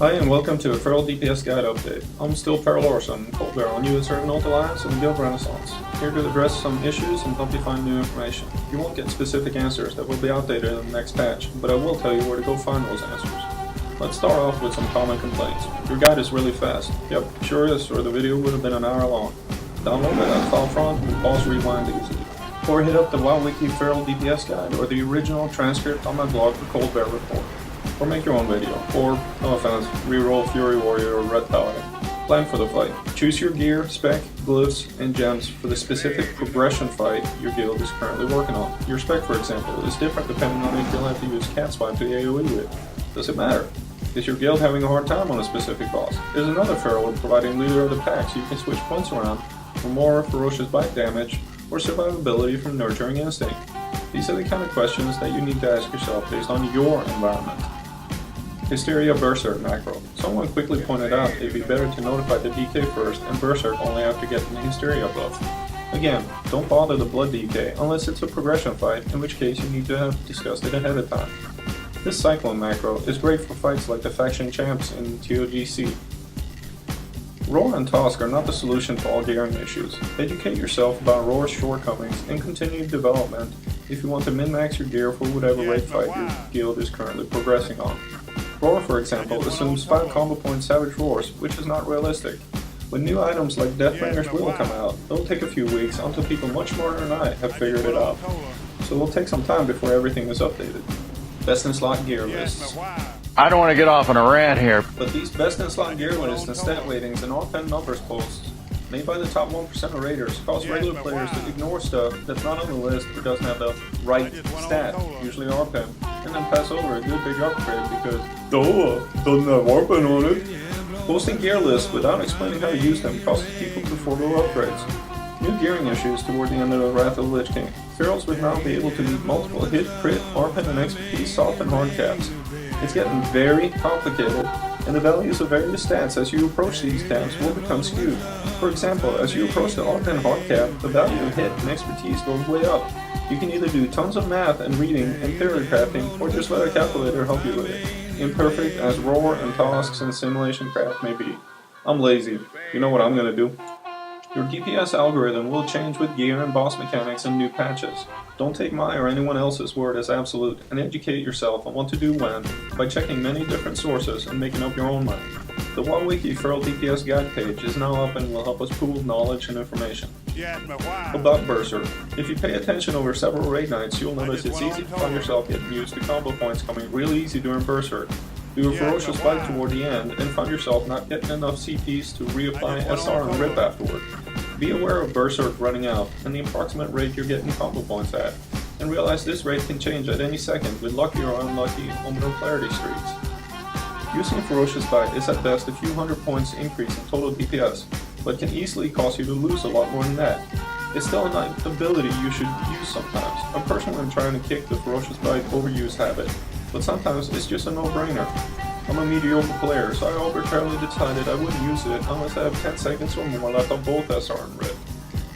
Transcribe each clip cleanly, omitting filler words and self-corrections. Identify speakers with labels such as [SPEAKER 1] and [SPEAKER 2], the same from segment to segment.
[SPEAKER 1] Hi and welcome to a Feral DPS Guide update. I'm still Peril Orson, Cold Barrel, and you would serve an Old Alliance and Guild Renaissance. Here to address some issues and help you find new information. You won't get specific answers that will be outdated in the next patch, but I will tell you where to go find those answers. Let's start off with some common complaints. Your guide is really fast. Yep, sure is, or the video would have been an hour long. Download it at file front and pause rewind easily. Or hit up the WoWWiki Feral DPS Guide or the original transcript on my blog for Cold Bear Report. Or make your own video, or, no offense, reroll Fury Warrior or Red Paladin. Plan for the fight. Choose your gear, spec, glyphs, and gems for the specific progression fight your guild is currently working on. Your spec, for example, is different depending on if you'll have to use Cat Swipe to AoE with. Does it matter? Is your guild having a hard time on a specific boss? Is another Feral providing leader of the pack so you can switch points around for more ferocious bite damage or survivability from Nurturing Instinct? These are the kind of questions that you need to ask yourself based on your environment. Hysteria Berserk macro. Someone quickly pointed out it'd be better to notify the DK first and Berserk only after getting the Hysteria buff. Again, don't bother the blood DK unless it's a progression fight, in which case you need to have discussed it ahead of time. This Cyclone macro is great for fights like the faction champs in TOGC. Roar and Tosk are not the solution to all gearing issues. Educate yourself about Roar's shortcomings and continue development if you want to min-max your gear for whatever raid fight your guild is currently progressing on. Roar, for example, assumes 5 combo point Savage Roars, which is not realistic. When new items like Deathbringers will come out, it'll take a few weeks until people much smarter than I have figured it out. So it'll take some time before everything is updated. Best in slot gear lists.
[SPEAKER 2] I don't want to get off on a rant here,
[SPEAKER 1] but these best in slot gear lists and stat weightings and all-pen numbers posts made by the top 1% of raiders cause regular players to ignore stuff that's not on the list or doesn't have the right stat, usually RPM, and then pass over a good big upgrade because doesn't have RPM on it. Posting gear lists without explaining how to use them causes people to forego upgrades. New gearing issues toward the end of the Wrath of the Lich King. Ferals would now be able to meet multiple hit, crit, RPM, and XP soft and hard caps. It's getting very complicated, and the values of various stats as you approach these caps will become skewed. For example, as you approach the RPM hard cap, the value of hit and expertise goes way up. You can either do tons of math and reading and theory crafting, or just let a calculator help you with it. Imperfect as Roar and Tasks and Simulation Craft may be. I'm lazy. You know what I'm gonna do? Your DPS algorithm will change with gear and boss mechanics and new patches. Don't take my or anyone else's word as absolute, and educate yourself on what to do when by checking many different sources and making up your own mind. The WoWWiki Feral DPS Guide page is now up and will help us pool knowledge and information. About Berserk. If you pay attention over several raid nights, you'll notice it's easy to find yourself getting used to combo points coming real easy during Berserk. Do a ferocious fight toward the end and find yourself not getting enough CPs to reapply SR and rip afterward. Be aware of Berserk running out and the approximate rate you're getting combo points at, and realize this rate can change at any second with lucky or unlucky Omino Clarity streaks. Using a ferocious fight is at best a few hundred points increase in total DPS, but can easily cause you to lose a lot more than that. It's still an ability you should use sometimes. I personally am trying to kick the ferocious fight overuse habit, but sometimes it's just a no-brainer. I'm a mediocre player, so I arbitrarily decided I wouldn't use it unless I have 10 seconds or more left on both SR and RIP.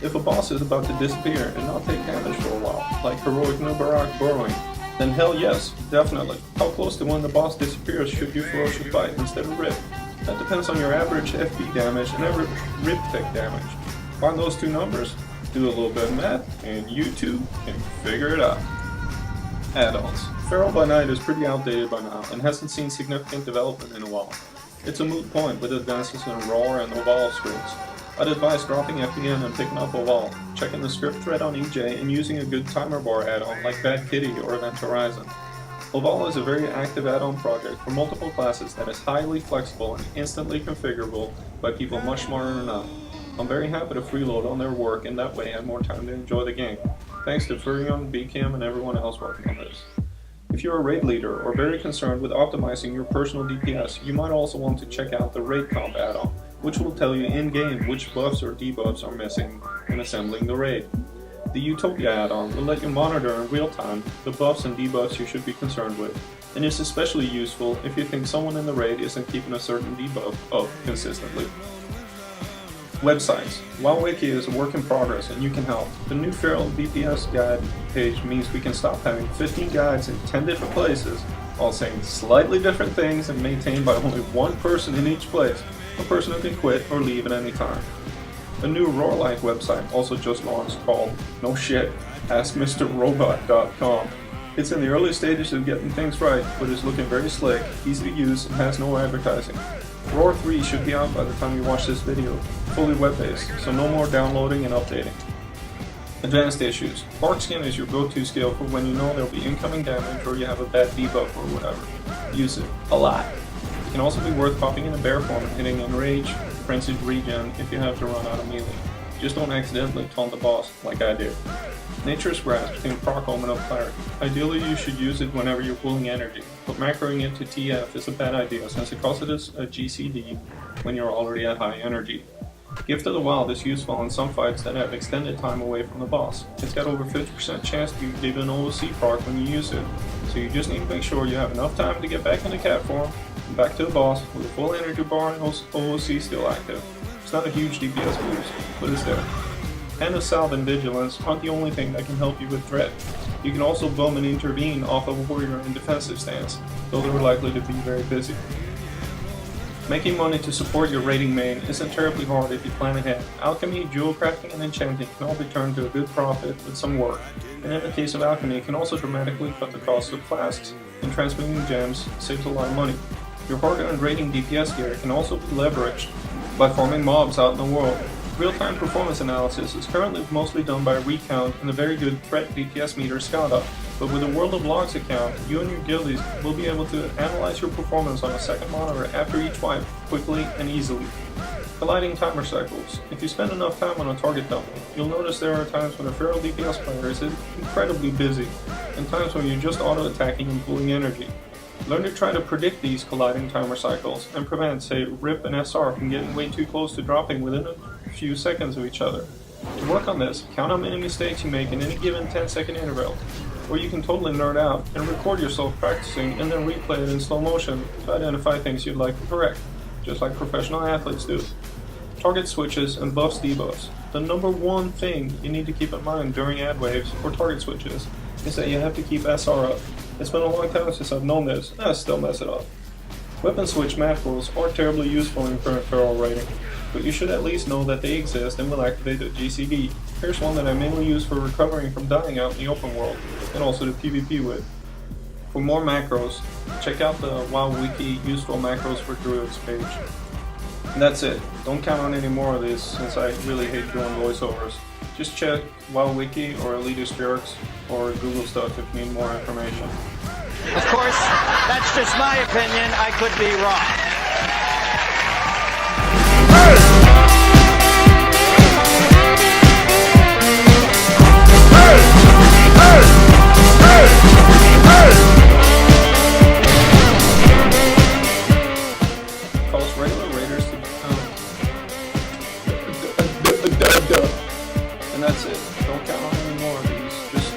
[SPEAKER 1] If a boss is about to disappear and not take damage for a while, like Heroic Nubarak Burrowing, then hell yes, definitely. How close to when the boss disappears should you ferocious fight instead of RIP? That depends on your average FB damage and average RIP tech damage. Find those two numbers, do a little bit of math, and you too can figure it out. Add-ons. Feral by Night is pretty outdated by now and hasn't seen significant development in a while. It's a moot point with advances in Roar and Oval screens. I'd advise dropping FBN and picking up Oval, checking the script thread on EJ, and using a good timer bar add-on like Bad Kitty or Event Horizon. Oval is a very active add-on project for multiple classes that is highly flexible and instantly configurable by people much smarter than I. I'm very happy to freeload on their work and that way have more time to enjoy the game. Thanks to Furion, BCam, and everyone else working on this. If you're a raid leader or very concerned with optimizing your personal DPS, you might also want to check out the Raid Comp add-on, which will tell you in-game which buffs or debuffs are missing when assembling the raid. The Utopia add-on will let you monitor in real time the buffs and debuffs you should be concerned with, and is especially useful if you think someone in the raid isn't keeping a certain debuff up consistently. Websites. WoWWiki is a work in progress and you can help. The new Feral DPS Guide page means we can stop having 15 guides in 10 different places all saying slightly different things and maintained by only one person in each place, a person who can quit or leave at any time. A new Roar-like website also just launched called, no shit, AskMrRobot.com. It's in the early stages of getting things right, but is looking very slick, easy to use, and has no advertising. Roar 3 should be out by the time you watch this video, fully web-based, so no more downloading and updating. Advanced issues. Bark skin is your go-to skill for when you know there will be incoming damage or you have a bad debuff or whatever. Use it. A lot. It can also be worth popping in a bear form and hitting Enrage, Frenzied Regen if you have to run out of melee. Just don't accidentally taunt the boss, like I did. Nature's Grasp can proc Omen of Clarity. Ideally you should use it whenever you're pulling energy, but macroing it to TF is a bad idea since it causes a GCD when you're already at high energy. Gift of the Wild is useful in some fights that have extended time away from the boss. It's got over 50% chance to give an OOC proc when you use it, so you just need to make sure you have enough time to get back into cat form and back to the boss with a full energy bar and OOC still active. It's not a huge DPS boost, but it's there. And a Salve and Vigilance aren't the only thing that can help you with threat. You can also boom and intervene off of a warrior in defensive stance, though they're likely to be very busy. Making money to support your raiding main isn't terribly hard if you plan ahead. Alchemy, jewel crafting, and enchanting can all be turned to a good profit with some work, and in the case of alchemy, it can also dramatically cut the cost of flasks, and transmuting gems saves a lot of money. Your hard-earned raiding DPS gear can also be leveraged by farming mobs out in the world. Real-time performance analysis is currently mostly done by Recount and a very good threat DPS meter SCADA, but with a World of Logs account, you and your guildies will be able to analyze your performance on a second monitor after each wipe, quickly and easily. Colliding timer cycles. If you spend enough time on a target double, you'll notice there are times when a feral DPS player is incredibly busy, and times when you're just auto-attacking and pulling energy. Learn to try to predict these colliding timer cycles and prevent, say, RIP and SR from getting way too close to dropping within a few seconds of each other. To work on this, count how many mistakes you make in any given 10-second interval, or you can totally nerd out and record yourself practicing and then replay it in slow motion to identify things you'd like to correct, just like professional athletes do. Target switches and buffs debuffs. The number one thing you need to keep in mind during ad waves or target switches is that you have to keep SR up. It's been a long time since I've known this, and I still mess it up. Weapon switch macros aren't terribly useful in current feral raiding, but you should at least know that they exist and will activate a GCD. Here's one that I mainly use for recovering from dying out in the open world, and also to PvP with. For more macros, check out the WoW Wiki Useful Macros for Druids page. And that's it. Don't count on any more of this since I really hate doing voiceovers. Just check WoW Wiki or Elitist Jerks or Google stuff if you need more information.
[SPEAKER 3] Of course, that's just my opinion. I could be wrong.
[SPEAKER 1] Cause regular raiders to and that's it. Don't count on any more of these. Just